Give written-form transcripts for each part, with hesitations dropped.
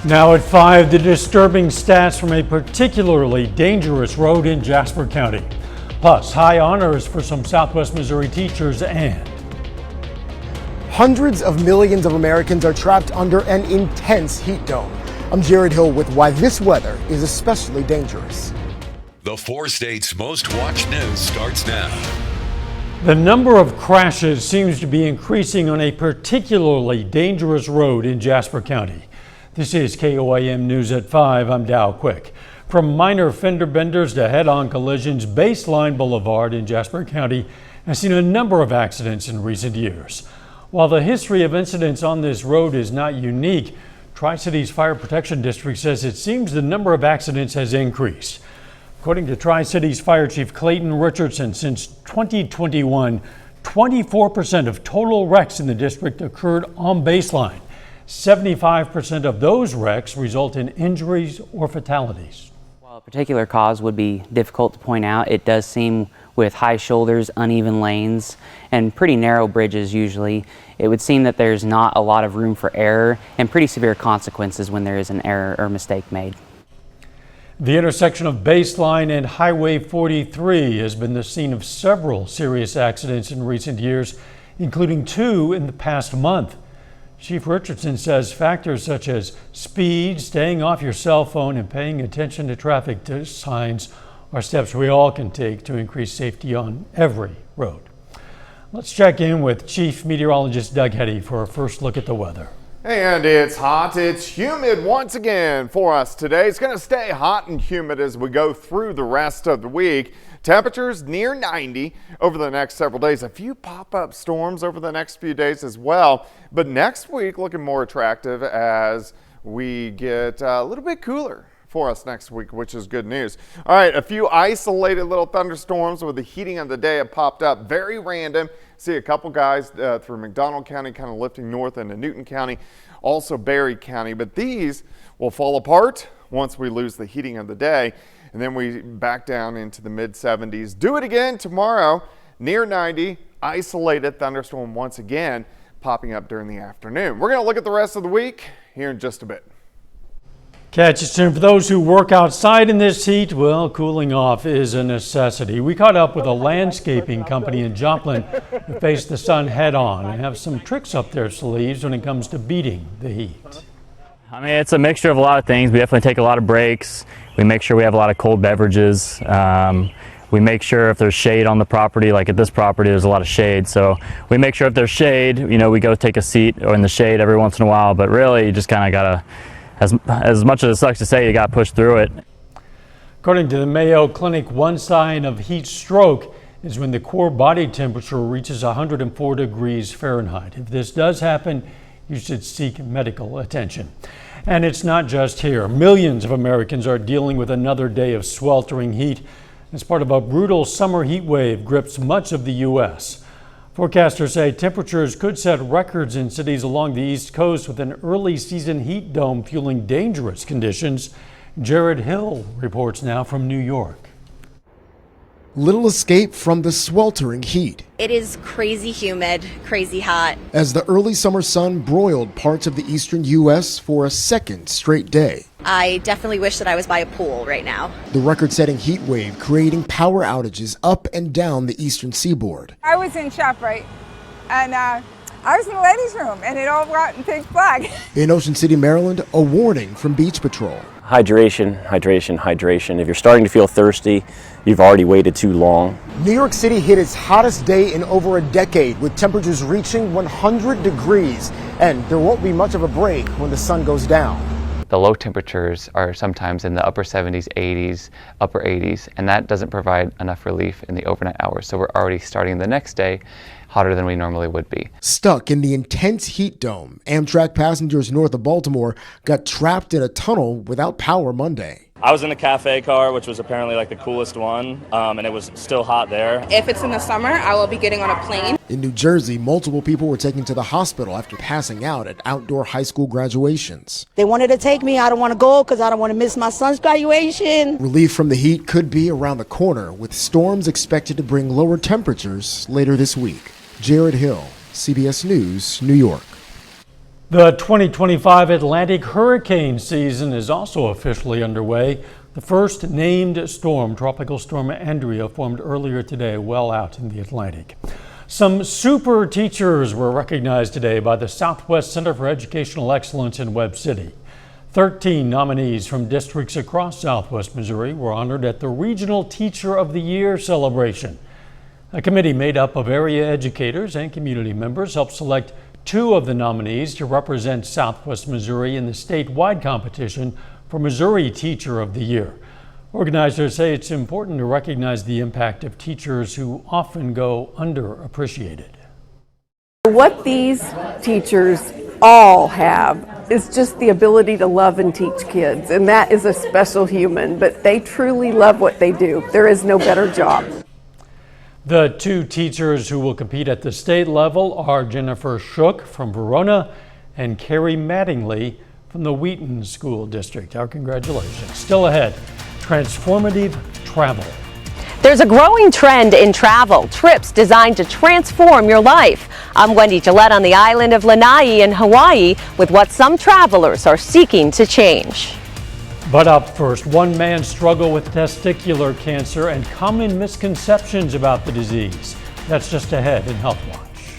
Now at 5, the disturbing stats from a particularly dangerous road in Jasper County. Plus, high honors for some Southwest Missouri teachers and hundreds of millions of Americans are trapped under an intense heat dome. I'm Jared Hill with why this weather is especially dangerous. The 4 states' most watched news starts now. The number of crashes seems to be increasing on a particularly dangerous road in Jasper County. This is KOIM News at 5. I'm Dow Quick. From minor fender benders to head-on collisions, Baseline Boulevard in Jasper County has seen a number of accidents in recent years. While the history of incidents on this road is not unique, Tri-Cities Fire Protection District says it seems the number of accidents has increased. According to Tri-Cities Fire Chief Clayton Richardson, since 2021, 24% of total wrecks in the district occurred on Baseline. 75% of those wrecks result in injuries or fatalities. While a particular cause would be difficult to point out, it does seem with high shoulders, uneven lanes, and pretty narrow bridges usually, it would seem that there's not a lot of room for error and pretty severe consequences when there is an error or mistake made. The intersection of Baseline and Highway 43 has been the scene of several serious accidents in recent years, including 2 in the past month. Chief Richardson says factors such as speed, staying off your cell phone, and paying attention to traffic signs are steps we all can take to increase safety on every road. Let's check in with Chief Meteorologist Doug Heddy for a first look at the weather. And it's hot, it's humid once again for us today. It's going to stay hot and humid as we go through the rest of the week. Temperatures near 90 over the next several days. A few pop-up storms over the next few days as well. But next week looking more attractive as we get a little bit cooler for us next week, which is good news. All right, a few isolated little thunderstorms with the heating of the day have popped up. Very random. See a couple guys through McDonald County kind of lifting north into Newton County, also Berry County. But these will fall apart once we lose the heating of the day. And then we back down into the mid 70s. Do it again tomorrow, near 90, isolated thunderstorm once again popping up during the afternoon. We're going to look at the rest of the week here in just a bit. Catch it soon. For those who work outside in this heat, well, cooling off is a necessity. We caught up with a landscaping company in Joplin who faced the sun head on and have some tricks up their sleeves when it comes to beating the heat. I mean, it's a mixture of a lot of things. We definitely take a lot of breaks. We make sure we have a lot of cold beverages. We make sure if there's shade on the property, like at this property, there's a lot of shade. So we make sure if there's shade, you know, we go take a seat or in the shade every once in a while. But really, you just kind of got to, as much as it sucks to say, you got to push through it. According to the Mayo Clinic, one sign of heat stroke is when the core body temperature reaches 104 degrees Fahrenheit. If this does happen, you should seek medical attention. And it's not just here. Millions of Americans are dealing with another day of sweltering heat as part of a brutal summer heat wave grips much of the U.S. Forecasters say temperatures could set records in cities along the East Coast with an early season heat dome fueling dangerous conditions. Jared Hill reports now from New York. Little escape from the sweltering heat. It is crazy humid, crazy hot. As the early summer sun broiled parts of the eastern U.S. for a second straight day. I definitely wish that I was by a pool right now. The record-setting heat wave creating power outages up and down the eastern seaboard. I was in ShopRite and I was in the ladies' room and it all got in pitch black. In Ocean City, Maryland, a warning from Beach Patrol. Hydration, hydration, hydration. If you're starting to feel thirsty, you've already waited too long. New York City hit its hottest day in over a decade with temperatures reaching 100 degrees. And there won't be much of a break when the sun goes down. The low temperatures are sometimes in the upper 70s, 80s, upper 80s, and that doesn't provide enough relief in the overnight hours. So we're already starting the next day hotter than we normally would be. Stuck in the intense heat dome, Amtrak passengers north of Baltimore got trapped in a tunnel without power Monday. I was in the cafe car, which was apparently like the coolest one, and it was still hot there. If it's in the summer, I will be getting on a plane. In New Jersey, multiple people were taken to the hospital after passing out at outdoor high school graduations. They wanted to take me. I don't want to go because I don't want to miss my son's graduation. Relief from the heat could be around the corner, with storms expected to bring lower temperatures later this week. Jared Hill, CBS News, New York. The 2025 Atlantic hurricane season is also officially underway. The first named storm, Tropical Storm Andrea, formed earlier today well out in the Atlantic. Some super teachers were recognized today by the Southwest Center for Educational Excellence in Webb City. 13 nominees from districts across Southwest Missouri were honored at the Regional Teacher of the Year celebration. A committee made up of area educators and community members helped select 2 of the nominees to represent Southwest Missouri in the statewide competition for Missouri Teacher of the Year. Organizers say it's important to recognize the impact of teachers who often go underappreciated. What these teachers all have is just the ability to love and teach kids, and that is a special human, but they truly love what they do. There is no better job. The 2 teachers who will compete at the state level are Jennifer Shook from Verona and Carrie Mattingly from the Wheaton School District. Our congratulations. Still ahead, transformative travel. There's a growing trend in travel, trips designed to transform your life. I'm Wendy Gillette on the island of Lanai in Hawaii with what some travelers are seeking to change. But up first, one man's struggle with testicular cancer and common misconceptions about the disease. That's just ahead in Health Watch.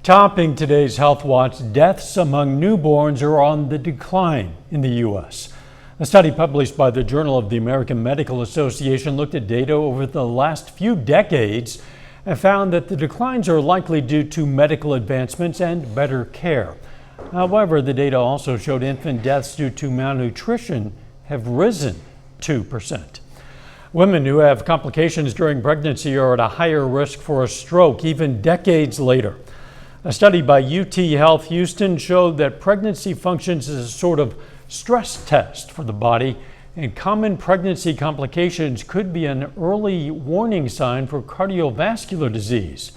Topping today's Health Watch, deaths among newborns are on the decline in the U.S. A study published by the Journal of the American Medical Association looked at data over the last few decades and found that the declines are likely due to medical advancements and better care. However, the data also showed infant deaths due to malnutrition have risen 2%. Women who have complications during pregnancy are at a higher risk for a stroke even decades later. A study by UT Health Houston showed that pregnancy functions as a sort of stress test for the body, and common pregnancy complications could be an early warning sign for cardiovascular disease.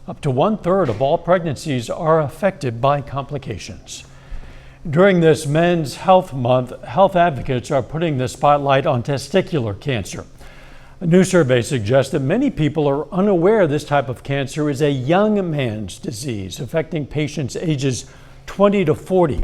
Up to 1/3 of all pregnancies are affected by complications. During this Men's Health Month, health advocates are putting the spotlight on testicular cancer. A new survey suggests that many people are unaware this type of cancer is a young man's disease, affecting patients ages 20 to 40.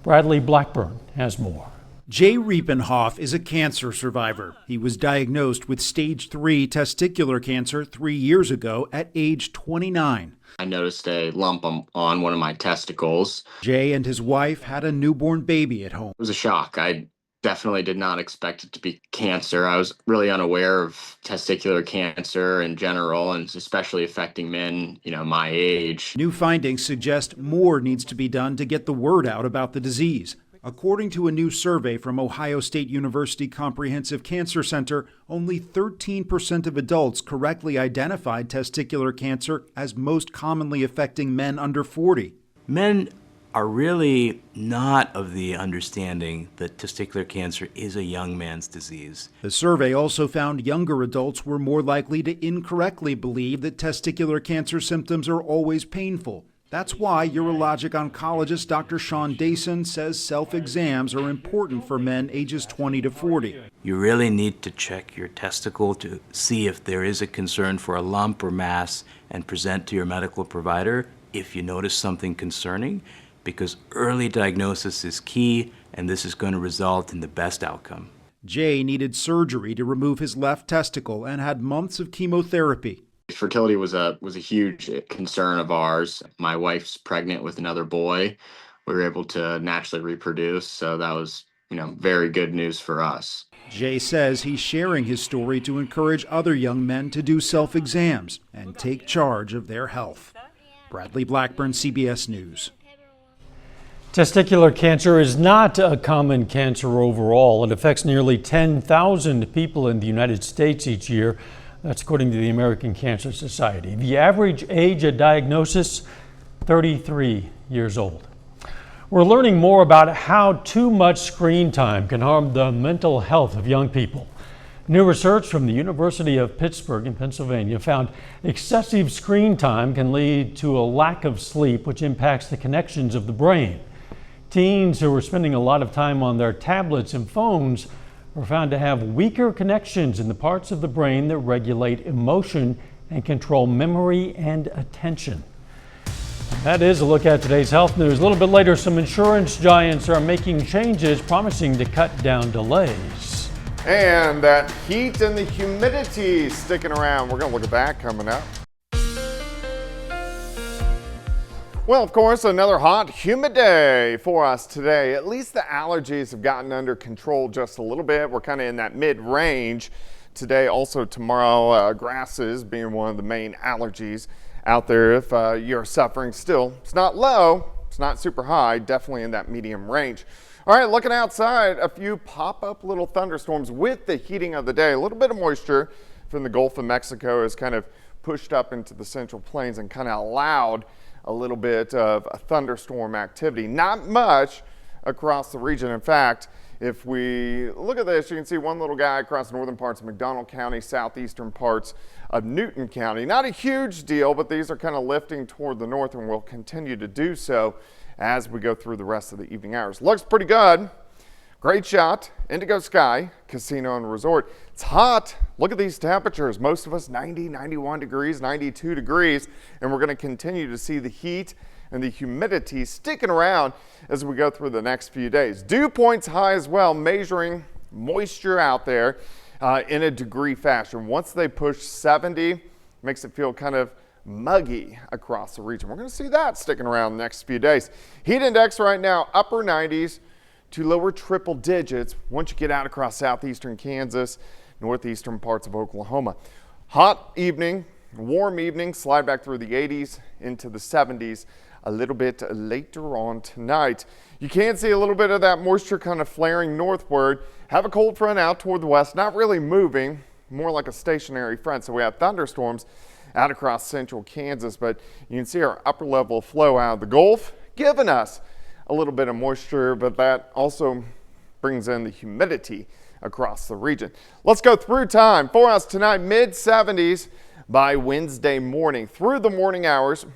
Bradley Blackburn has more. Jay Riepenhoff is a cancer survivor. He was diagnosed with stage 3 testicular cancer 3 years ago at age 29. I noticed a lump on one of my testicles. Jay and his wife had a newborn baby at home. It was a shock. I definitely did not expect it to be cancer. I was really unaware of testicular cancer in general, and especially affecting men, my age. New findings suggest more needs to be done to get the word out about the disease. According to a new survey from Ohio State University Comprehensive Cancer Center, only 13% of adults correctly identified testicular cancer as most commonly affecting men under 40. Men are really not of the understanding that testicular cancer is a young man's disease. The survey also found younger adults were more likely to incorrectly believe that testicular cancer symptoms are always painful. That's why urologic oncologist Dr. Sean Dason says self-exams are important for men ages 20 to 40. You really need to check your testicle to see if there is a concern for a lump or mass and present to your medical provider if you notice something concerning, because early diagnosis is key, and this is going to result in the best outcome. Jay needed surgery to remove his left testicle and had months of chemotherapy. Fertility was a huge concern of ours. My wife's pregnant with another boy. We were able to naturally reproduce, so that was, very good news for us. Jay says he's sharing his story to encourage other young men to do self-exams and take charge of their health. Bradley Blackburn, CBS News. Testicular cancer is not a common cancer overall. It affects nearly 10,000 people in the United States each year. That's according to the American Cancer Society. The average age at diagnosis, 33 years old. We're learning more about how too much screen time can harm the mental health of young people. New research from the University of Pittsburgh in Pennsylvania found excessive screen time can lead to a lack of sleep, which impacts the connections of the brain. Teens who are spending a lot of time on their tablets and phones were found to have weaker connections in the parts of the brain that regulate emotion and control memory and attention. That is a look at today's health news. A little bit later, some insurance giants are making changes, promising to cut down delays. And that heat and the humidity sticking around. We're going to look at that coming up. Well, of course, another hot, humid day for us today. At least the allergies have gotten under control just a little bit. We're kind of in that mid-range today. Also tomorrow, grasses being one of the main allergies out there. If you're suffering still, it's not low, it's not super high, definitely in that medium range. All right, looking outside, a few pop-up little thunderstorms with the heating of the day. A little bit of moisture from the Gulf of Mexico has kind of pushed up into the Central Plains and kind of allowed a little bit of a thunderstorm activity. Not much across the region. In fact, if we look at this, you can see one little guy across northern parts of McDonald County, southeastern parts of Newton County. Not a huge deal, but these are kind of lifting toward the north and will continue to do so as we go through the rest of the evening hours. Looks pretty good. Great shot. Indigo Sky Casino and Resort. It's hot. Look at these temperatures. Most of us 90, 91 degrees, 92 degrees, and we're going to continue to see the heat and the humidity sticking around as we go through the next few days. Dew points high as well, measuring moisture out there in a degree fashion. Once they push 70, makes it feel kind of muggy across the region. We're going to see that sticking around the next few days. Heat index right now, upper 90s to lower triple digits once you get out across southeastern Kansas, northeastern parts of Oklahoma. Hot evening, warm evening, slide back through the 80s into the 70s a little bit later on tonight. You can see a little bit of that moisture kind of flaring northward. Have a cold front out toward the west, not really moving, more like a stationary front. So we have thunderstorms out across central Kansas, but you can see our upper level flow out of the Gulf, giving us a little bit of moisture, but that also brings in the humidity across the region. Let's go through time for us tonight. Mid 70s by Wednesday morning. Through the morning hours,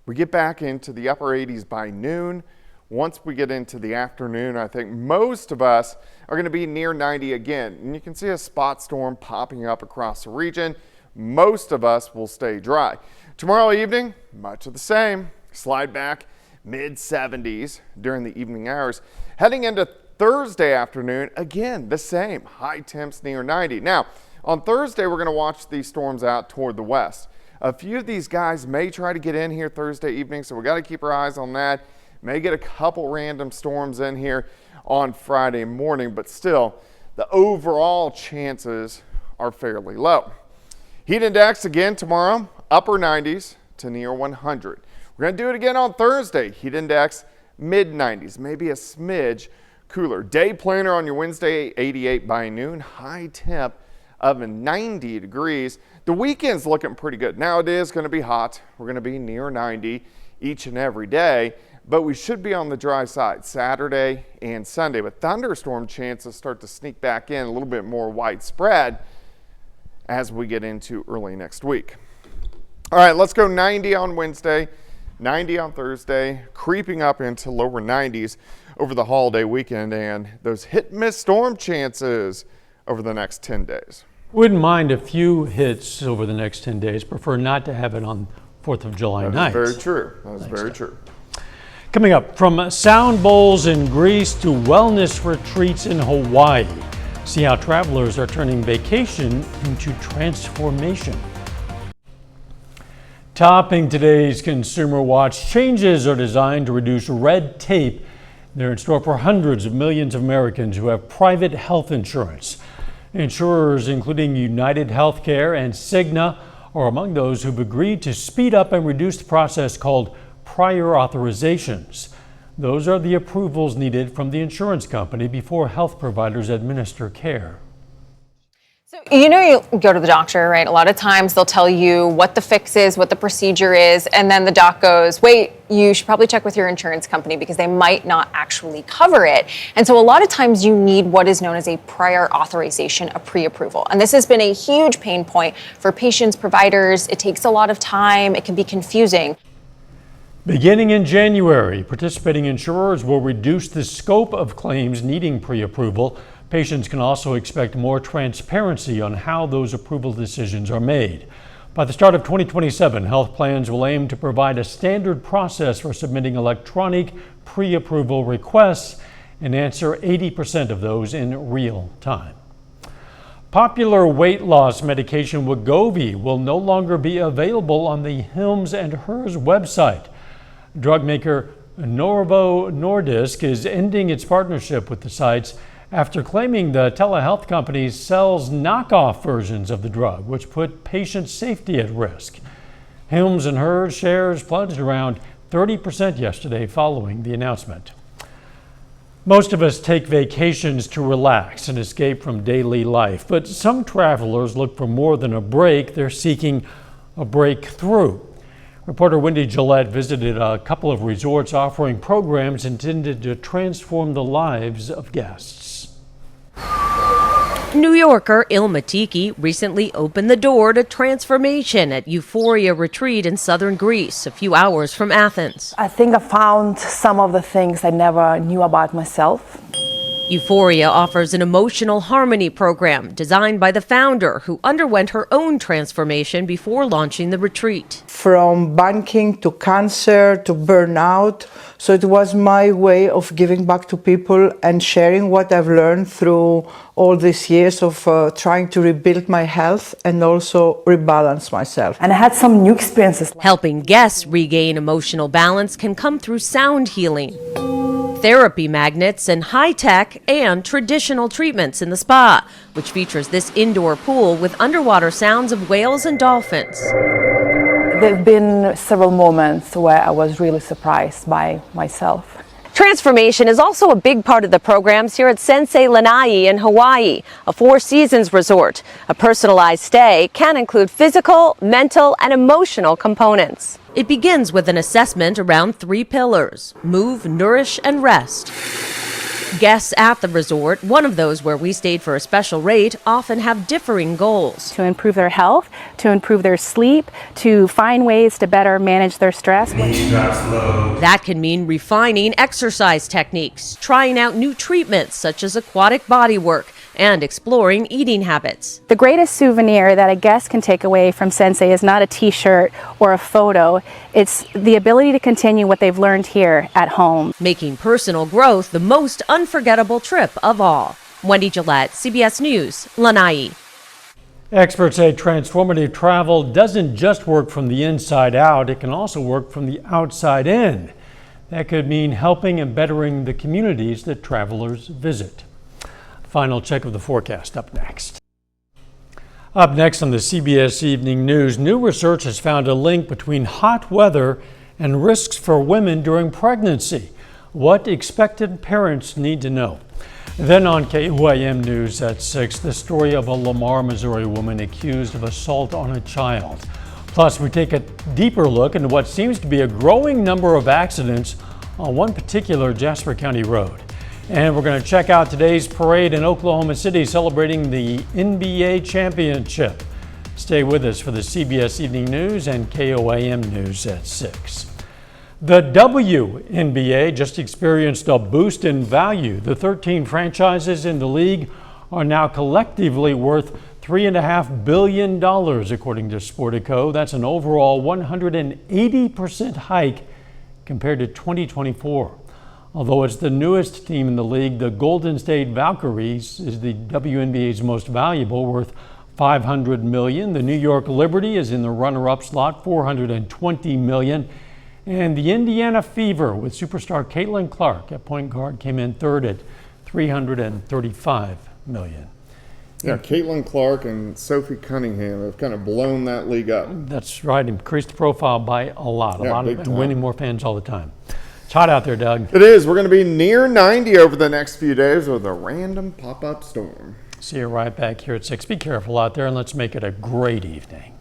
we get back into the upper 80s by noon. Once we get into the afternoon, I think most of us are going to be near 90 again. And you can see a spot storm popping up across the region. Most of us will stay dry. Tomorrow evening, much of the same. Slide back mid 70s during the evening hours. Heading into Thursday afternoon, again, the same. High temps near 90. Now, on Thursday, we're going to watch these storms out toward the west. A few of these guys may try to get in here Thursday evening, so we got to keep our eyes on that. May get a couple random storms in here on Friday morning, but still, the overall chances are fairly low. Heat index again tomorrow, upper 90s to near 100. We're going to do it again on Thursday. Heat index mid 90s, maybe a smidge cooler. Day planner on your Wednesday, 88 by noon. High temp of 90 degrees. The weekend's looking pretty good. Now it is going to be hot. We're going to be near 90 each and every day, but we should be on the dry side Saturday and Sunday. But thunderstorm chances start to sneak back in a little bit more widespread as we get into early next week. All right, let's go 90 on Wednesday, 90 on Thursday, creeping up into lower 90s over the holiday weekend, and those hit and miss storm chances over the next 10 days. Wouldn't mind a few hits over the next 10 days. Prefer not to have it on 4th of July night. That is very true. That is very true. Coming up, from sound bowls in Greece to wellness retreats in Hawaii. See how travelers are turning vacation into transformation. Topping today's Consumer Watch, changes are designed to reduce red tape. They're in store for hundreds of millions of Americans who have private health insurance. Insurers including United Healthcare and Cigna are among those who've agreed to speed up and reduce the process called prior authorizations. Those are the approvals needed from the insurance company before health providers administer care. So, you know, you go to the doctor, right? A lot of times they'll tell you what the fix is, what the procedure is, and then the doc goes, wait, you should probably check with your insurance company because they might not actually cover it. And so a lot of times you need what is known as a prior authorization, a pre-approval. And this has been a huge pain point for patients, providers. It takes a lot of time. It can be confusing. Beginning in January, participating insurers will reduce the scope of claims needing pre-approval. Patients can also expect more transparency on how those approval decisions are made. By the start of 2027, health plans will aim to provide a standard process for submitting electronic pre-approval requests and answer 80% of those in real time. Popular weight loss medication Wegovy will no longer be available on the Hims & Hers website. Drug maker Novo Nordisk is ending its partnership with the sites after claiming the telehealth company sells knockoff versions of the drug, which put patient safety at risk. Hims & Hers shares plunged around 30% yesterday following the announcement. Most of us take vacations to relax and escape from daily life, but some travelers look for more than a break. They're seeking a breakthrough. Reporter Wendy Gillette visited a couple of resorts offering programs intended to transform the lives of guests. New Yorker Ilma Tiki recently opened the door to transformation at Euphoria Retreat in southern Greece, a few hours from Athens. I think I found some of the things I never knew about myself. Euphoria offers an emotional harmony program designed by the founder, who underwent her own transformation before launching the retreat. From banking to cancer to burnout. So it was my way of giving back to people and sharing what I've learned through all these years of trying to rebuild my health and also rebalance myself. And I had some new experiences. Helping guests regain emotional balance can come through sound healing, therapy magnets, and high-tech and traditional treatments in the spa, which features this indoor pool with underwater sounds of whales and dolphins. There have been several moments where I was really surprised by myself. Transformation is also a big part of the programs here at Sensei Lanai in Hawaii, a four-seasons resort. A personalized stay can include physical, mental, and emotional components. It begins with an assessment around 3 pillars: move, nourish, and rest. Guests at the resort, one of those where we stayed for a special rate, often have differing goals. To improve their health, to improve their sleep, to find ways to better manage their stress. That can mean refining exercise techniques, trying out new treatments such as aquatic body work, and exploring eating habits. The greatest souvenir that a guest can take away from Sensei is not a t-shirt or a photo. It's the ability to continue what they've learned here at home. Making personal growth the most unforgettable trip of all. Wendy Gillette, CBS News, Lanai. Experts say transformative travel doesn't just work from the inside out, it can also work from the outside in. That could mean helping and bettering the communities that travelers visit. Final check of the forecast up next. Up next on the CBS Evening News, new research has found a link between hot weather and risks for women during pregnancy. What expectant parents need to know. Then on KOAM News at 6, the story of a Lamar, Missouri woman accused of assault on a child. Plus, we take a deeper look into what seems to be a growing number of accidents on one particular Jasper County road. And we're going to check out today's parade in Oklahoma City celebrating the NBA championship. Stay with us for the CBS Evening News and KOAM News at 6. The WNBA just experienced a boost in value. The 13 franchises in the league are now collectively worth $3.5 billion, according to Sportico. That's an overall 180% hike compared to 2024. Although it's the newest team in the league, the Golden State Valkyries is the WNBA's most valuable, worth $500 million. The New York Liberty is in the runner-up slot, $420 million. And the Indiana Fever, with superstar Caitlin Clark at point guard, came in third at $335 million. Yeah, Caitlin Clark and Sophie Cunningham have kind of blown that league up. That's right, increased the profile by a lot. Yeah, And winning more fans all the time. It's hot out there, Doug. It is. We're going to be near 90 over the next few days with a random pop-up storm. See you right back here at 6. Be careful out there, and let's make it a great evening.